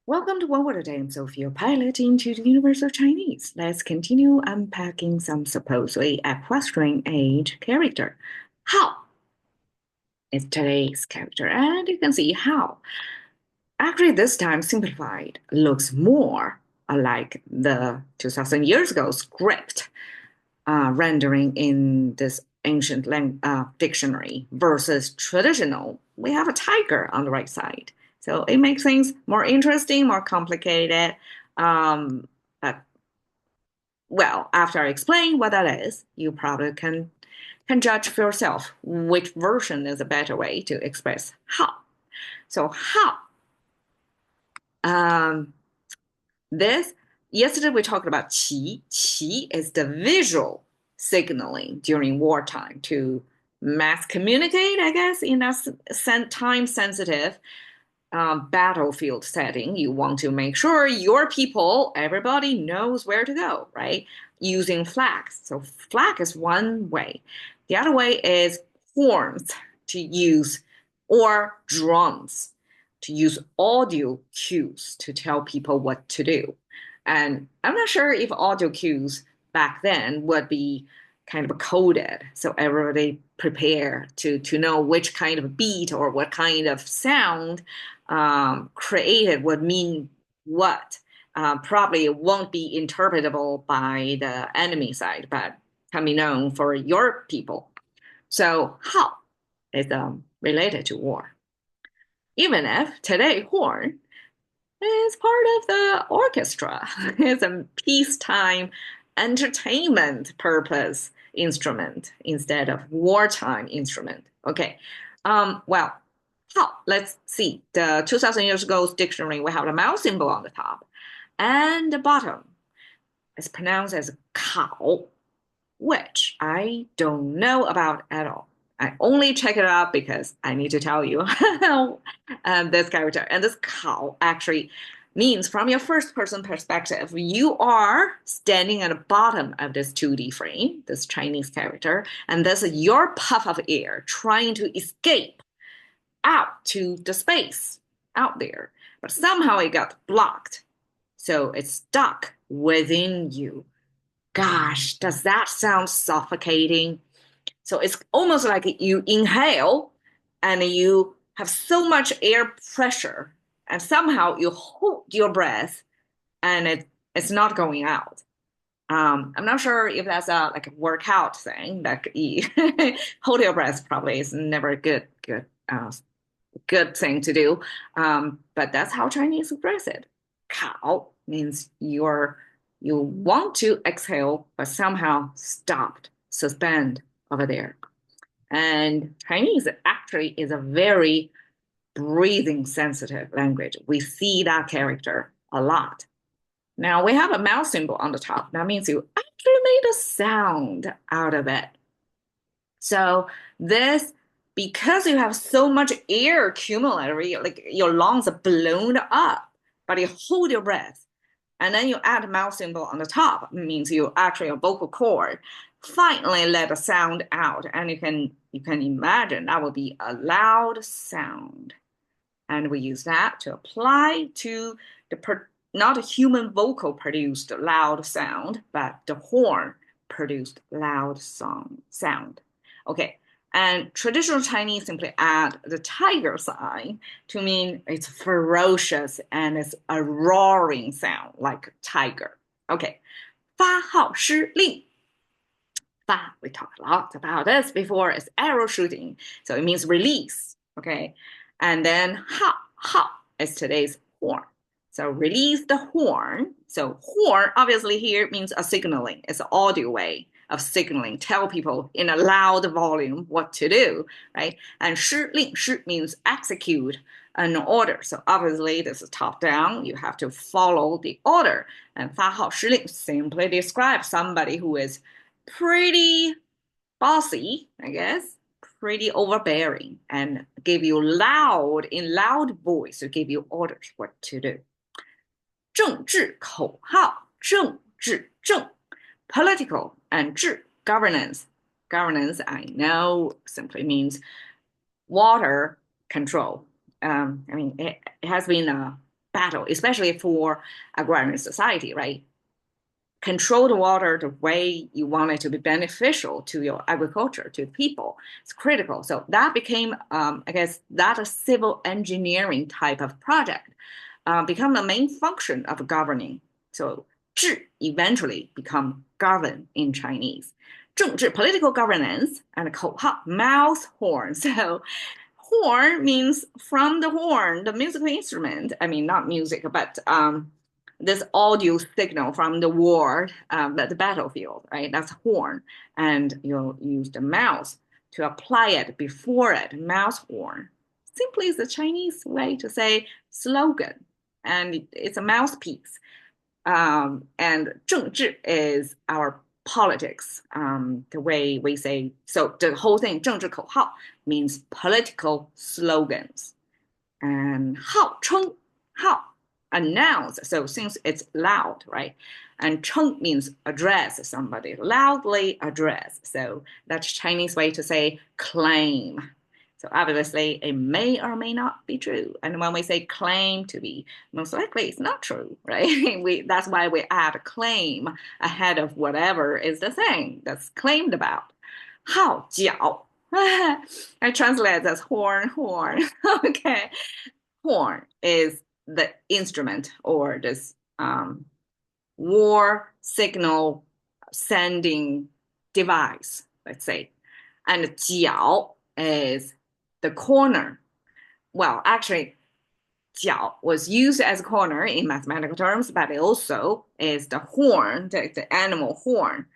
Welcome to One Word a Day. I'm Sophia, pilot into the universe of Chinese. Let's continue unpacking some supposedly equestrian age character. How is today's character? And you can see how. Actually, this time simplified looks more like the 2000 years ago script rendering in this ancient dictionary versus traditional. We have a tiger on the right side. So it makes things more interesting, more complicated. But well, after I explain what that is, you probably can judge for yourself which version is a better way to express how. So how um, this yesterday we talked about qi. Qi is the visual signaling during wartime to mass communicate, I guess, in a time sensitive battlefield setting. You want to make sure your people, everybody knows where to go, right? Using flags. So flag is one way. The other way is horns to use or drums to use audio cues to tell people what to do. And I'm not sure if audio cues back then would be kind of coded so everybody prepare to know which kind of beat or what kind of sound created would mean what. Probably it won't be interpretable by the enemy side, but can be known for your people. So how is related to war. Even if today horn is part of the orchestra, it's a peacetime entertainment purpose instrument instead of wartime instrument. Okay. Well, how? Let's see. The 2000 years ago dictionary, we have the mouse symbol on the top and the bottom is pronounced as cow, which I don't know about at all. I only check it out because I need to tell you this character. And this cow actually means from your first person perspective, you are standing at the bottom of this 2D frame, this Chinese character, and this is your puff of air trying to escape out to the space out there. But somehow it got blocked. So it's stuck within you. Gosh, does that sound suffocating? So it's almost like you inhale and you have so much air pressure, and somehow you hold your breath and it's not going out. I'm not sure if that's a like a workout thing. Like you hold your breath probably is never a good thing to do. But that's how Chinese express it. Kao means you want to exhale, but somehow stopped, suspend over there. And Chinese actually is a very breathing sensitive language. We see that character a lot. Now we have a mouse symbol on the top. That means you actually made a sound out of it. So this, because you have so much air accumulated, like your lungs are blown up, but you hold your breath, and then you add a mouth symbol on the top, it means you actually your vocal cord finally let a sound out, and you can imagine that would be a loud sound, and we use that to apply to not a human vocal produced loud sound, but the horn produced loud sound. Okay, and traditional Chinese simply add the tiger sign to mean it's ferocious and it's a roaring sound like tiger. Okay, 发号施令. Fa, we talked a lot about this before, it's arrow shooting. So it means release. Okay, and then ha is today's horn. So release the horn. So horn obviously here means a signaling. It's an audio way of signaling, tell people in a loud volume what to do, right? And 施令, 施 means execute an order. So obviously this is top down. You have to follow the order. And 发号施令 simply describes somebody who is pretty bossy, I guess, pretty overbearing, and give you in loud voice to give you orders what to do. 政治口号，政治政 political and 治 governance. Governance, I know, simply means water control. I mean, it has been battle, especially for agrarian society, right? Control the water the way you want it to be beneficial to your agriculture, to people. It's critical. So that became, I guess, that a civil engineering type of project become the main function of governing. So 治 eventually become govern in Chinese. 政治, political governance, and 口号, mouth horn. So horn means from the horn, the musical instrument. I mean, not music, but this audio signal from the war, the battlefield, right? That's horn. And you'll use the mouth to apply it before it, mouth horn. Simply is the Chinese way to say slogan, and it's a mouthpiece. And 政治 is our politics, the way we say. So the whole thing, 政治口号, means political slogans. And 号称, 号, announce. So since it's loud, right? And 称 means address somebody, loudly address. So that's Chinese way to say claim. So obviously, it may or may not be true. And when we say claim to be, most likely it's not true, right? That's why we add claim ahead of whatever is the thing that's claimed about. 号角. I translate as horn, horn. Okay. Horn is the instrument or this war signal sending device, let's say. And 角 is the corner. Well, actually, 角 was used as a corner in mathematical terms, but it also is the horn, the animal horn.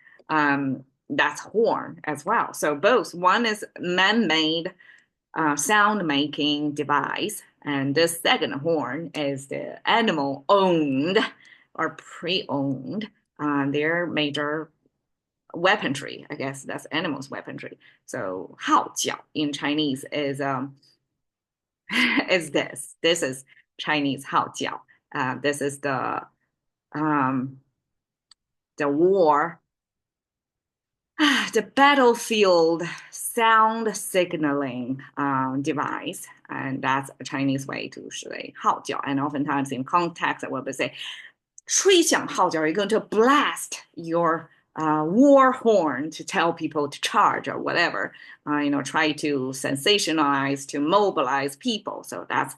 That's horn as well. So both. One is man-made sound-making device, and this second horn is the animal-owned or pre-owned. Their major weaponry, I guess that's animals' weaponry. So 号角 in Chinese is is this. This is Chinese 号角. This is the war, the battlefield sound signaling device, and that's a Chinese way to say 号角. And oftentimes in context, I will say 吹响号角, you're going to blast your war horn to tell people to charge or whatever, try to sensationalize, to mobilize people. So that's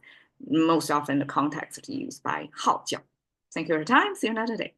most often the context used by 号角. Thank you for your time. See you another day.